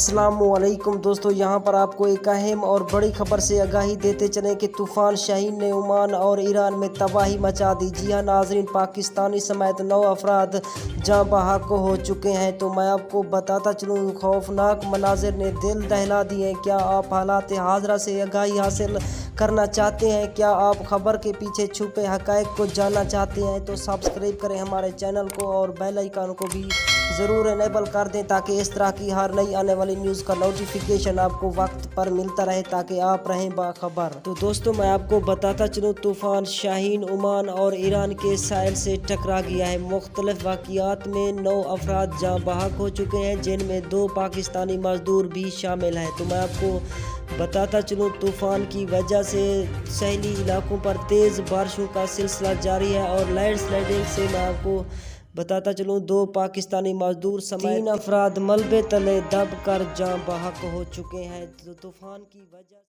السلام علیکم دوستو، یہاں پر آپ کو ایک اہم اور بڑی خبر سے آگاہی دیتے چلیں کہ طوفان شاہین نے عمان اور ایران میں تباہی مچا دی۔ جی ہاں ناظرین، پاکستانی سمیت 9 افراد جاں بحق ہو چکے ہیں۔ تو میں آپ کو بتاتا چلوں، خوفناک مناظر نے دل دہلا دیے۔ کیا آپ حالات حاضرہ سے آگاہی حاصل کرنا چاہتے ہیں؟ کیا آپ خبر کے پیچھے چھپے حقائق کو جاننا چاہتے ہیں؟ تو سبسکرائب کریں ہمارے چینل کو اور بیل آئیکن کو بھی ضرور انیبل کر دیں تاکہ اس طرح کی ہر نئی آنے والی نیوز کا نوٹیفیکیشن آپ کو وقت پر ملتا رہے، تاکہ آپ رہیں باخبر۔ تو دوستو میں آپ کو بتاتا چلوں، طوفان شاہین عمان اور ایران کے ساحل سے ٹکرا گیا ہے۔ مختلف واقعات میں 9 افراد جاں بحق ہو چکے ہیں، جن میں 2 پاکستانی مزدور بھی شامل ہیں۔ تو میں آپ کو بتاتا چلوں، طوفان کی وجہ سے ساحلی علاقوں پر تیز بارشوں کا سلسلہ جاری ہے اور لینڈ سلائڈنگ سے میں آپ کو بتاتا چلوں 2 پاکستانی مزدور سمیت 3 افراد ملبے تلے دب کر جاں بحق ہو چکے ہیں۔ طوفان کی وجہ